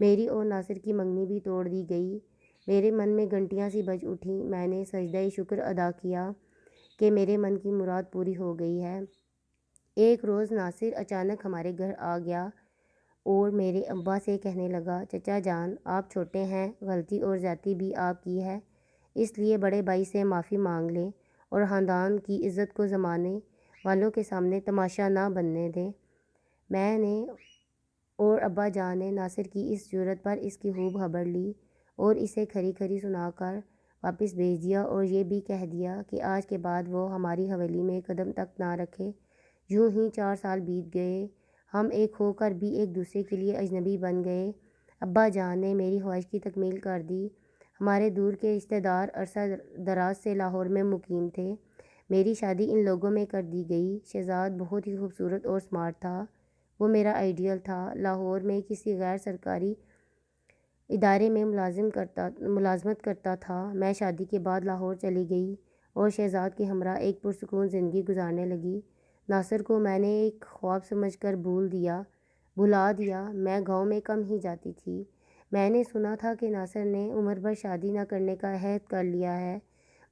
میری اور ناصر کی منگنی بھی توڑ دی گئی۔ میرے من میں گھنٹیاں سی بج اٹھیں۔ میں نے سجدہ شکر ادا کیا کہ میرے من کی مراد پوری ہو گئی ہے۔ ایک روز ناصر اچانک ہمارے گھر آ گیا اور میرے ابا سے کہنے لگا، چچا جان آپ چھوٹے ہیں، غلطی اور زیادتی بھی آپ کی ہے، اس لیے بڑے بھائی سے معافی مانگ لیں اور خاندان کی عزت کو زمانے والوں کے سامنے تماشا نہ بننے دیں۔ میں نے اور ابا جان نے ناصر کی اس جرأت پر اس کی خوب خبر لی اور اسے کھری کھری سنا کر واپس بھیج دیا اور یہ بھی کہہ دیا کہ آج کے بعد وہ ہماری حویلی میں قدم تک نہ رکھے۔ یوں ہی 4 سال بیت گئے۔ ہم ایک ہو کر بھی ایک دوسرے کے لیے اجنبی بن گئے۔ ابا جان نے میری خواہش کی تکمیل کر دی۔ ہمارے دور کے رشتہ دار عرصہ دراز سے لاہور میں مقیم تھے۔ میری شادی ان لوگوں میں کر دی گئی۔ شہزاد بہت ہی خوبصورت اور سمارٹ تھا۔ وہ میرا آئیڈیل تھا۔ لاہور میں کسی غیر سرکاری ادارے میں ملازمت کرتا تھا۔ میں شادی کے بعد لاہور چلی گئی اور شہزاد کے ہمراہ ایک پرسکون زندگی گزارنے لگی۔ ناصر کو میں نے ایک خواب سمجھ کر بھلا دیا۔ میں گاؤں میں کم ہی جاتی تھی۔ میں نے سنا تھا کہ ناصر نے عمر بھر شادی نہ کرنے کا عہد کر لیا ہے۔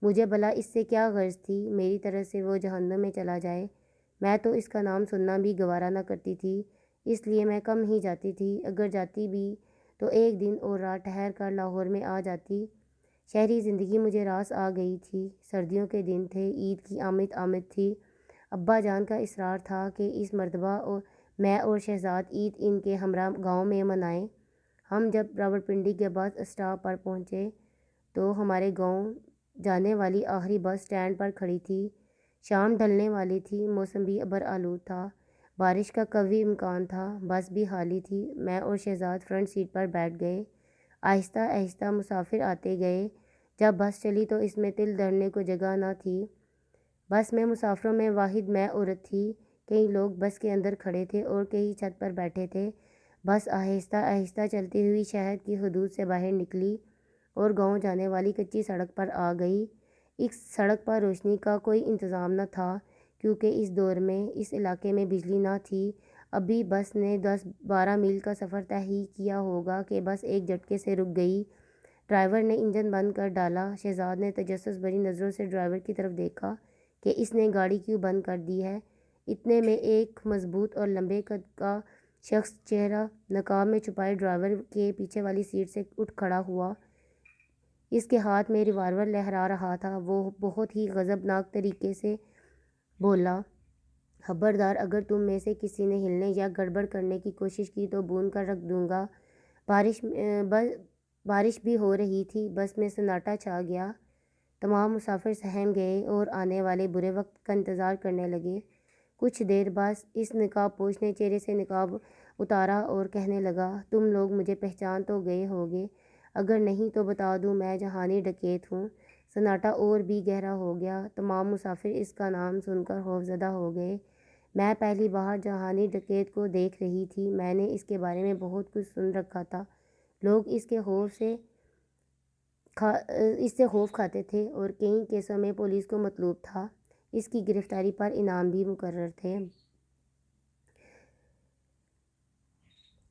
مجھے بھلا اس سے کیا غرض تھی؟ میری طرف سے وہ جہنم میں چلا جائے۔ میں تو اس کا نام سننا بھی گوارا نہ کرتی تھی، اس لیے میں کم ہی جاتی تھی۔ اگر جاتی بھی تو ایک دن اور رات ٹھہر کر لاہور میں آ جاتی۔ شہری زندگی مجھے راس آ گئی تھی۔ سردیوں کے دن تھے، عید کی آمد تھی۔ ابا جان کا اصرار تھا کہ اس مرتبہ میں اور شہزاد عید ان کے ہمراہ گاؤں میں منائیں۔ ہم جب راولپنڈی کے بس اسٹاپ پر پہنچے تو ہمارے گاؤں جانے والی آخری بس اسٹینڈ پر کھڑی تھی۔ شام ڈھلنے والی تھی، موسم بھی ابر آلود تھا، بارش کا قوی امکان تھا، بس بھی خالی تھی۔ میں اور شہزاد فرنٹ سیٹ پر بیٹھ گئے۔ آہستہ آہستہ مسافر آتے گئے۔ جب بس چلی تو اس میں تل دھرنے کو جگہ نہ تھی۔ بس میں مسافروں میں واحد میں عورت تھی۔ کئی لوگ بس کے اندر کھڑے تھے اور کئی چھت پر بیٹھے تھے۔ بس آہستہ آہستہ چلتی ہوئی شہر کی حدود سے باہر نکلی اور گاؤں جانے والی کچی سڑک پر آ گئی۔ اس سڑک پر روشنی کا کوئی انتظام نہ تھا کیونکہ اس دور میں اس علاقے میں بجلی نہ تھی۔ ابھی بس نے 10-12 میل کا سفر طے ہی کیا ہوگا کہ بس ایک جھٹکے سے رک گئی۔ ڈرائیور نے انجن بند کر ڈالا۔ شہزاد نے تجسس بھری نظروں سے ڈرائیور کی طرف دیکھا کہ اس نے گاڑی کیوں بند کر دی ہے۔ اتنے میں ایک مضبوط اور لمبے قد کا شخص چہرہ نقاب میں چھپائے ڈرائیور کے پیچھے والی سیٹ سے اٹھ کھڑا ہوا۔ اس کے ہاتھ میں ریوالور لہرا رہا تھا۔ وہ بہت ہی غضبناک طریقے سے بولا، خبردار اگر تم میں سے کسی نے ہلنے یا گڑبڑ کرنے کی کوشش کی تو بھون کر رکھ دوں گا۔ بارش بھی ہو رہی تھی۔ بس میں سناٹا چھا گیا۔ تمام مسافر سہم گئے اور آنے والے برے وقت کا انتظار کرنے لگے۔ کچھ دیر بعد اس نقاب پوش نے چہرے سے نقاب اتارا اور کہنے لگا، تم لوگ مجھے پہچان تو گئے ہوگے، اگر نہیں تو بتا دوں میں جہانی ڈکیت ہوں۔ سناٹا اور بھی گہرا ہو گیا۔ تمام مسافر اس کا نام سن کر خوفزدہ ہو گئے۔ میں پہلی بار جہانی ڈکیت کو دیکھ رہی تھی۔ میں نے اس کے بارے میں بہت کچھ سن رکھا تھا۔ لوگ اس سے خوف کھاتے تھے اور کئی کیسوں میں پولیس کو مطلوب تھا۔ اس کی گرفتاری پر انعام بھی مقرر تھے۔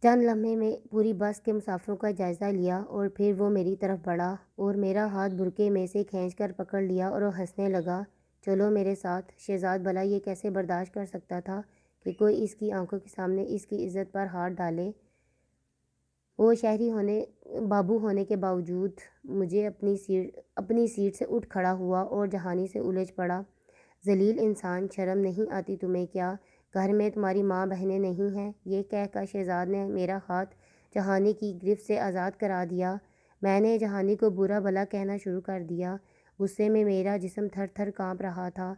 چند لمحے میں پوری بس کے مسافروں کا جائزہ لیا اور پھر وہ میری طرف بڑھا اور میرا ہاتھ برقعے میں سے کھینچ کر پکڑ لیا اور ہنسنے لگا، چلو میرے ساتھ۔ شہزاد بھلا یہ کیسے برداشت کر سکتا تھا کہ کوئی اس کی آنکھوں کے سامنے اس کی عزت پر ہاتھ ڈالے۔ وہ شہری بابو ہونے کے باوجود مجھے اپنی سیٹ سے اٹھ کھڑا ہوا اور جہانی سے الجھ پڑا۔ ذلیل انسان، شرم نہیں آتی تمہیں کیا؟ گھر میں تمہاری ماں بہنیں نہیں ہیں؟ یہ کہہ کر شہزاد نے میرا ہاتھ جہانی کی گرفت سے آزاد کرا دیا۔ میں نے جہانی کو برا بھلا کہنا شروع کر دیا۔ غصے میں میرا جسم تھر تھر کانپ رہا تھا۔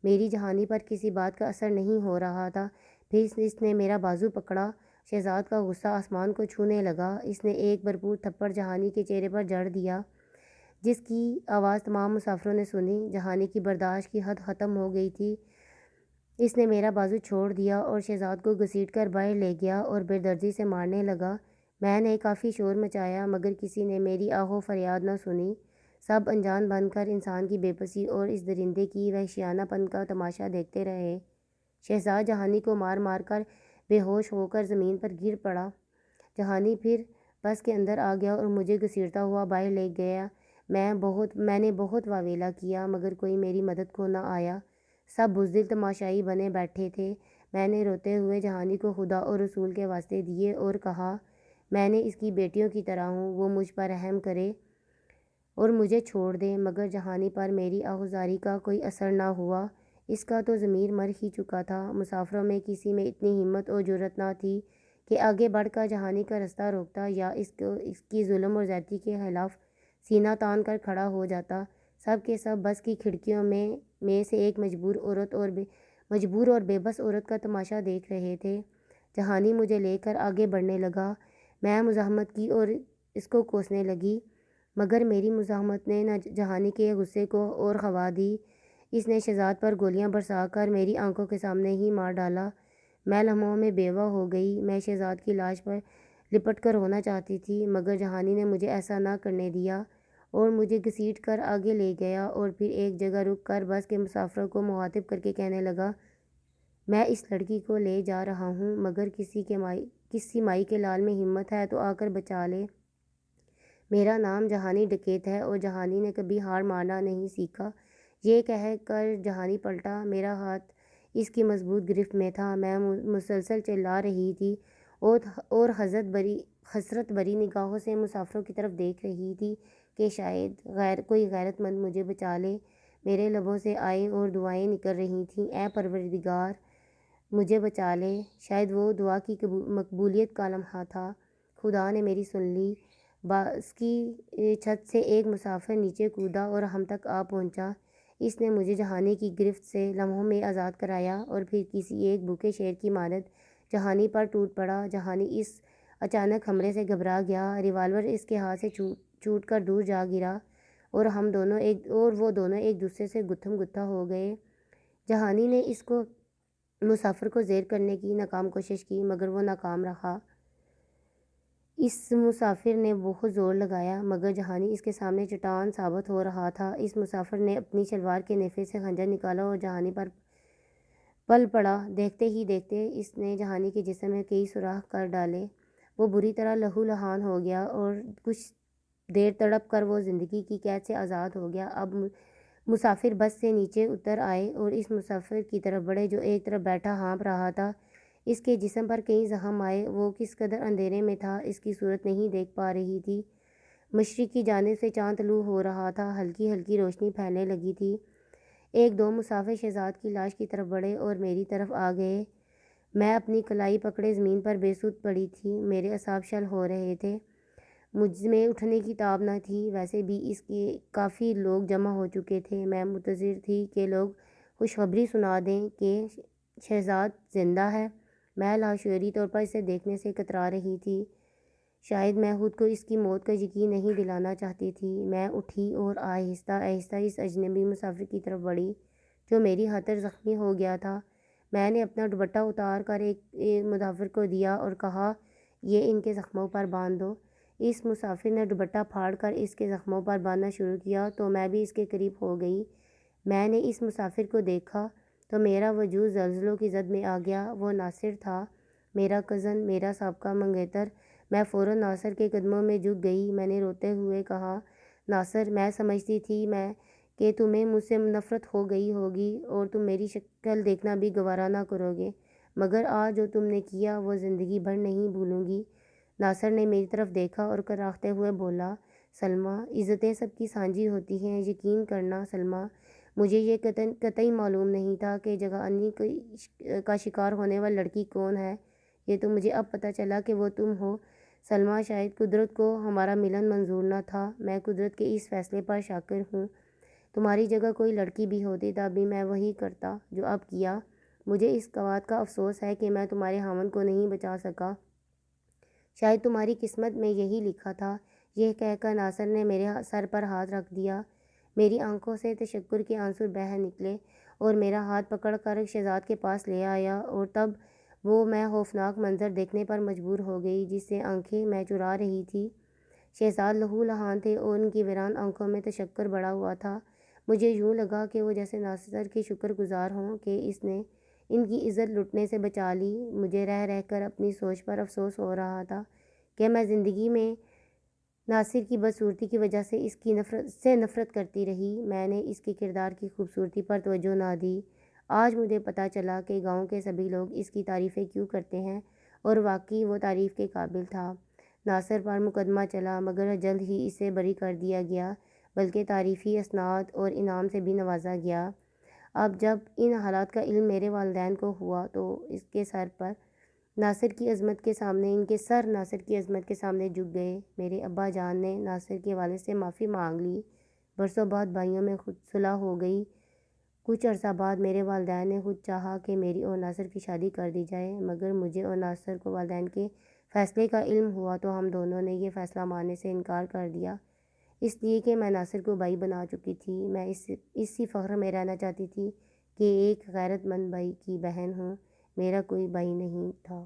میری جہانی پر کسی بات کا اثر نہیں ہو رہا تھا۔ پھر اس نے میرا بازو پکڑا۔ شہزاد کا غصہ آسمان کو چھونے لگا۔ اس نے ایک بھرپور تھپڑ جہانی کے چہرے پر جڑ دیا، جس کی آواز تمام مسافروں نے سنی۔ جہانی کی برداشت کی حد ختم ہو گئی تھی۔ اس نے میرا بازو چھوڑ دیا اور شہزاد کو گھسیٹ کر باہر لے گیا اور بے دردی سے مارنے لگا۔ میں نے کافی شور مچایا مگر کسی نے میری آہ و فریاد نہ سنی۔ سب انجان بن کر انسان کی بے بسی اور اس درندے کی وحشیانہ پن کا تماشا دیکھتے رہے۔ شہزاد جہانی کو مار مار کر بے ہوش ہو کر زمین پر گر پڑا۔ جہانی پھر بس کے اندر آ گیا اور مجھے گھسیٹتا ہوا باہر لے گیا۔ میں نے بہت واویلا کیا مگر کوئی میری مدد کو نہ آیا۔ سب بزدل تماشائی بنے بیٹھے تھے۔ میں نے روتے ہوئے جہانی کو خدا اور رسول کے واسطے دیے اور کہا میں نے اس کی بیٹیوں کی طرح ہوں، وہ مجھ پر رحم کرے اور مجھے چھوڑ دے، مگر جہانی پر میری آہوزاری کا کوئی اثر نہ ہوا۔ اس کا تو ضمیر مر ہی چکا تھا۔ مسافروں میں کسی میں اتنی ہمت اور جرأت نہ تھی کہ آگے بڑھ کر جہانی کا رستہ روکتا یا اس کی ظلم اور زیادتی کے خلاف سینہ تان کر کھڑا ہو جاتا۔ سب کے سب بس کی کھڑکیوں میں سے ایک مجبور اور بے بس عورت کا تماشا دیکھ رہے تھے۔ جہانی مجھے لے کر آگے بڑھنے لگا۔ میں مزاحمت کی اور اس کو کوسنے لگی، مگر میری مزاحمت نے نہ جہانی کے غصے کو اور خوا دی۔ اس نے شہزاد پر گولیاں برسا کر میری آنکھوں کے سامنے ہی مار ڈالا۔ میں لمحوں میں بیوہ ہو گئی۔ میں شہزاد کی لاش پر لپٹ کر رونا چاہتی تھی، مگر جہانی نے مجھے ایسا نہ کرنے دیا اور مجھے گھسیٹ کر آگے لے گیا اور پھر ایک جگہ رک کر بس کے مسافروں کو مخاطب کر کے کہنے لگا میں اس لڑکی کو لے جا رہا ہوں، مگر کسی مائی کے لال میں ہمت ہے تو آ کر بچا لے۔ میرا نام جہانی ڈکیت ہے اور جہانی نے کبھی ہار ماننا نہیں سیکھا۔ یہ کہہ کر جہانی پلٹا۔ میرا ہاتھ اس کی مضبوط گرفت میں تھا۔ میں مسلسل چلا رہی تھی اور حسرت بری نگاہوں سے مسافروں کی طرف دیکھ رہی تھی کہ شاید کوئی غیرت مند مجھے بچا لے۔ میرے لبوں سے آئیں اور دعائیں نکل رہی تھیں، اے پروردگار مجھے بچا لے۔ شاید وہ دعا کی مقبولیت کا لمحہ تھا۔ خدا نے میری سن لی۔ بس کی چھت سے ایک مسافر نیچے کودا اور ہم تک آ پہنچا۔ اس نے مجھے جہانی کی گرفت سے لمحوں میں آزاد کرایا اور پھر کسی ایک بھوکے شیر کی مانند جہانی پر ٹوٹ پڑا۔ جہانی اس اچانک حملے سے گھبرا گیا۔ ریوالور اس کے ہاتھ سے چھوٹ کر دور جا گرا اور وہ دونوں ایک دوسرے سے گتھم گتھا ہو گئے۔ جہانی نے اس مسافر کو زیر کرنے کی ناکام کوشش کی، مگر وہ ناکام رہا۔ اس مسافر نے بہت زور لگایا، مگر جہانی اس کے سامنے چٹان ثابت ہو رہا تھا۔ اس مسافر نے اپنی شلوار کے نیفے سے خنجر نکالا اور جہانی پر پل پڑا۔ دیکھتے ہی دیکھتے اس نے جہانی کے جسم میں کئی سوراخ کر ڈالے۔ وہ بری طرح لہو لہان ہو گیا اور کچھ دیر تڑپ کر وہ زندگی کی قید سے آزاد ہو گیا۔ اب مسافر بس سے نیچے اتر آئے اور اس مسافر کی طرف بڑھے جو ایک طرف بیٹھا ہانپ رہا تھا۔ اس کے جسم پر کئی زخم آئے۔ وہ کس قدر اندھیرے میں تھا، اس کی صورت نہیں دیکھ پا رہی تھی۔ مشرق کی جانب سے چاند طلوع ہو رہا تھا، ہلکی ہلکی روشنی پھیلنے لگی تھی۔ ایک دو مسافر شہزاد کی لاش کی طرف بڑھے اور میری طرف آ گئے۔ میں اپنی کلائی پکڑے زمین پر بے سود پڑی تھی۔ میرے اعصاب شل ہو رہے تھے۔ مجھ میں اٹھنے کی تاب نہ تھی۔ ویسے بھی اس کے کافی لوگ جمع ہو چکے تھے۔ میں منتظر تھی کہ لوگ خوشخبری سنا دیں کہ شہزاد زندہ ہے۔ میں لاشعوری طور پر اسے دیکھنے سے کترا رہی تھی۔ شاید میں خود کو اس کی موت کا یقین نہیں دلانا چاہتی تھی۔ میں اٹھی اور آہستہ آہستہ اس اجنبی مسافر کی طرف بڑھی جو میری خاطر زخمی ہو گیا تھا۔ میں نے اپنا دوپٹہ اتار کر ایک مسافر کو دیا اور کہا یہ ان کے زخموں پر باندھ دو۔ اس مسافر نے دوپٹہ پھاڑ کر اس کے زخموں پر باندھنا شروع کیا تو میں بھی اس کے قریب ہو گئی۔ میں نے اس مسافر کو دیکھا تو میرا وجود زلزلوں کی زد میں آ گیا۔ وہ ناصر تھا، میرا کزن، میرا سابقہ منگیتر۔ میں فوراً ناصر کے قدموں میں جھک گئی۔ میں نے روتے ہوئے کہا ناصر، میں سمجھتی تھی کہ تمہیں مجھ سے نفرت ہو گئی ہوگی اور تم میری شکل دیکھنا بھی گوارا نہ کرو گے، مگر آج جو تم نے کیا وہ زندگی بھر نہیں بھولوں گی۔ ناصر نے میری طرف دیکھا اور کراہتے ہوئے بولا سلمیٰ، عزتیں سب کی سانجھی ہوتی ہیں، یقین کرنا سلمیٰ، مجھے یہ قطعی معلوم نہیں تھا کہ جگانی کا شکار ہونے والی لڑکی کون ہے۔ یہ تو مجھے اب پتہ چلا کہ وہ تم ہو سلمیٰ۔ شاید قدرت کو ہمارا ملن منظور نہ تھا۔ میں قدرت کے اس فیصلے پر شاکر ہوں۔ تمہاری جگہ کوئی لڑکی بھی ہوتی تب بھی میں وہی کرتا جو اب کیا۔ مجھے اس بات کا افسوس ہے کہ میں تمہارے خاوند کو نہیں بچا سکا۔ شاید تمہاری قسمت میں یہی لکھا تھا۔ یہ کہہ کر ناصر نے میرے سر پر ہاتھ رکھ دیا۔ میری آنکھوں سے تشکر کے آنسو بہہ نکلے اور میرا ہاتھ پکڑ کر شہزاد کے پاس لے آیا اور تب میں خوفناک منظر دیکھنے پر مجبور ہو گئی جس سے آنکھیں میں چرا رہی تھی۔ شہزاد لہو لہان تھے اور ان کی ویران آنکھوں میں تشکر بڑھا ہوا تھا۔ مجھے یوں لگا کہ وہ جیسے ناصر کے شکر گزار ہوں کہ اس نے ان کی عزت لٹنے سے بچا لی۔ مجھے رہ کر اپنی سوچ پر افسوس ہو رہا تھا کہ میں زندگی میں ناصر کی بدصورتی کی وجہ سے اس کی نفرت کرتی رہی۔ میں نے اس کے کردار کی خوبصورتی پر توجہ نہ دی۔ آج مجھے پتہ چلا کہ گاؤں کے سبھی لوگ اس کی تعریفیں کیوں کرتے ہیں، اور واقعی وہ تعریف کے قابل تھا۔ ناصر پر مقدمہ چلا مگر جلد ہی اسے بری کر دیا گیا، بلکہ تعریفی اسناد اور انعام سے بھی نوازا گیا۔ اب جب ان حالات کا علم میرے والدین کو ہوا تو ان کے سر ناصر کی عظمت کے سامنے جھک گئے۔ میرے ابا جان نے ناصر کے والد سے معافی مانگ لی۔ برسوں بعد بھائیوں میں خود صلح ہو گئی۔ کچھ عرصہ بعد میرے والدین نے خود چاہا کہ میری اور ناصر کی شادی کر دی جائے، مگر مجھے اور ناصر کو والدین کے فیصلے کا علم ہوا تو ہم دونوں نے یہ فیصلہ ماننے سے انکار کر دیا، اس لیے کہ میں ناصر کو بھائی بنا چکی تھی۔ میں اسی فخر میں رہنا چاہتی تھی کہ ایک غیرت مند بھائی کی بہن ہوں۔ میرا کوئی بھائی نہیں تھا۔